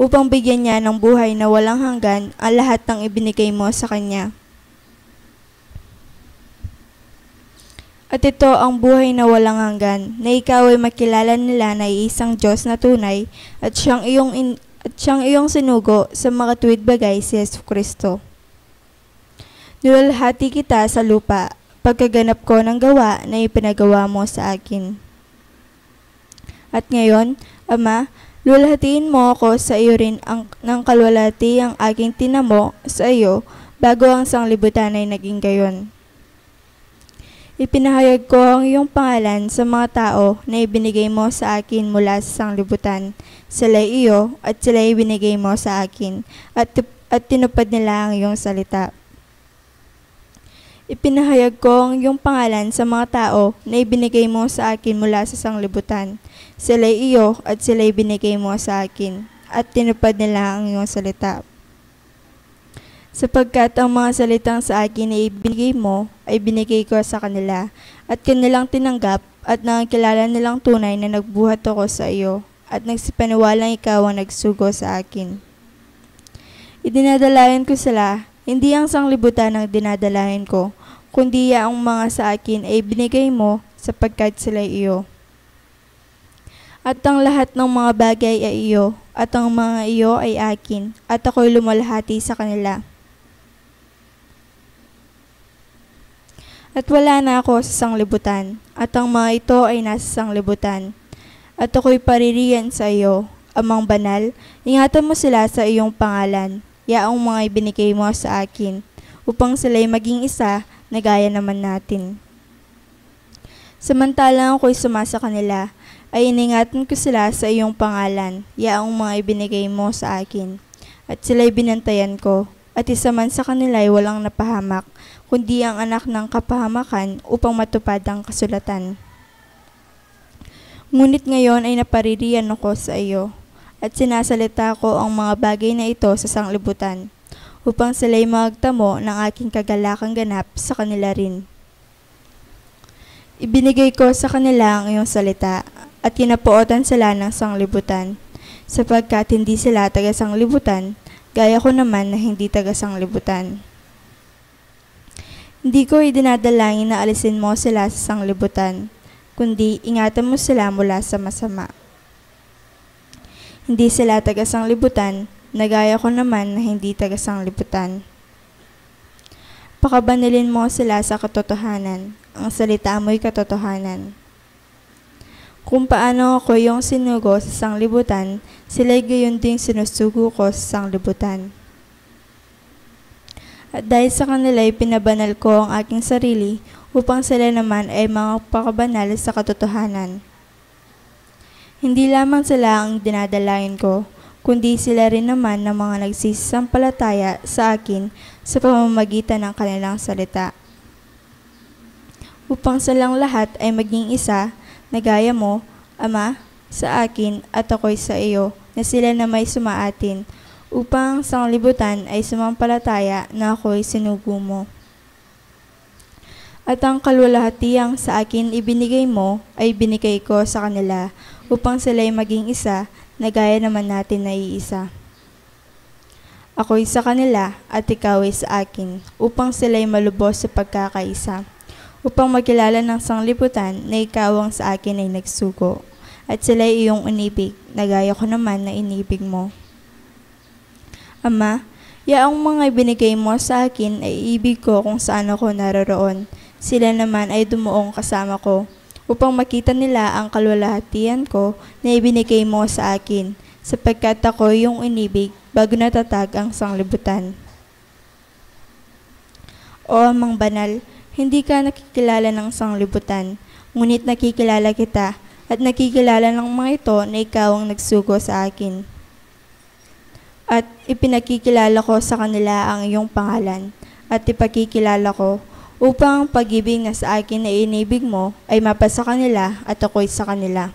Upang bigyan niya ng buhay na walang hanggan ang lahat ng ibinigay mo sa Kanya. At ito ang buhay na walang hanggan, na ikaw ay makilala nila na iisang Diyos na tunay at siyang iyong sinugo sa mga tuwid bagay si Jesucristo. Niluwalhati kita sa lupa, pagkaganap ko ng gawa na ipinagawa mo sa akin. At ngayon, Ama, luwalhatiin mo ako sa iyo rin ng kalwalhati ang aking tinamo sa iyo bago ang sanglibutan ay naging gayon. Ipinahayag ko ang iyong pangalan sa mga tao na ibinigay mo sa akin mula sa sanglibutan. Sila'y iyo at sila'y ibinigay mo sa akin at tinupad nila ang iyong salita. Ipinahayag ko ang iyong pangalan sa mga tao na ibinigay mo sa akin mula sa sanglibutan. Sila'y iyo at sila'y ibinigay mo sa akin at tinupad nila ang iyong salita. Sapagkat ang mga salitang sa akin na ibinigay mo ay binigay ko sa kanila at kanilang tinanggap at nakakilala nilang tunay na nagbuhat ako sa iyo at nagsipaniwalang ikaw ang nagsugo sa akin. Idinadalayan ko sila, hindi ang sanglibutan ang dinadalayan ko, kundi ang mga sa akin ay binigay mo sapagkat sila iyo. At ang lahat ng mga bagay ay iyo, at ang mga iyo ay akin, at ako'y lumalhati sa kanila. At wala na ako sa sanglibutan, at ang mga ito ay nasa sanglibutan. At ako'y paririyan sa iyo, Amang Banal, ingatan mo sila sa iyong pangalan, yaong mga ibinigay mo sa akin, upang sila'y maging isa na gaya naman natin. Samantalang ako'y sumasa kanila, ay iningatan ko sila sa iyong pangalan, yaong mga ibinigay mo sa akin, at sila'y binantayan ko, at isa man sa kanila ay walang napahamak, kundi ang anak ng kapahamakan upang matupad ang kasulatan. Ngunit ngayon ay napaririyan ako sa iyo, at sinasalita ko ang mga bagay na ito sa sanglibutan, upang sila'y magtamo ng aking kagalakang ganap sa kanila rin. Ibinigay ko sa kanila ang iyong salita, at kinapuotan sila ng sanglibutan, sapagkat hindi sila taga-sanglibutan, gaya ko naman na hindi taga-sanglibutan. Hindi ko idinadalangin na alisin mo sila sa sanglibutan, kundi ingatan mo sila mula sa masama. Hindi sila taga-sanglibutan, na gaya ko naman na hindi taga-sanglibutan. Pakabanilin mo sila sa katotohanan, ang salita mo'y katotohanan. Kung paano ako yung sinugo sa sanglibutan, sila'y gayon ding sinusugo ko sa sanglibutan. At dahil sa kanila'y pinabanal ko ang aking sarili upang sila naman ay makapakabanal sa katotohanan. Hindi lamang sila ang dinadalayan ko, kundi sila rin naman ng mga nagsisampalataya sa akin sa pamamagitan ng kanilang salita. Upang silang lahat ay maging isa na gaya mo, Ama, sa akin at ako'y sa iyo, na sila na may sumaatin, upang sanglibutan ay sumampalataya na ako'y sinugo mo. At ang kalwalhatiang sa akin ibinigay mo ay binigay ko sa kanila, upang sila'y maging isa na gaya naman natin na iisa. Ako'y sa kanila at ikaw ay sa akin, upang sila'y malubos sa pagkakaisa, upang makilala ng sanglibutan na ikaw ang sa akin ay nagsugo, at sila'y iyong inibig, na gaya ko naman na inibig mo. Ama, yaong mga ibinigay mo sa akin ay ibig ko kung saan ako naroroon. Sila naman ay dumuong kasama ko, upang makita nila ang kalwalhatian ko na ibinigay mo sa akin, sapagkat ako yung inibig bago natatag ang sanglibutan. O Amang Banal, hindi ka nakikilala ng sanglibutan, ngunit nakikilala kita, at nakikilala ng mga ito na ikaw ang nagsugo sa akin. At ipinakikilala ko sa kanila ang iyong pangalan, at ipakikilala ko upang ang pag-ibig na sa akin na inibig mo ay mapasa kanila at ako'y sa kanila.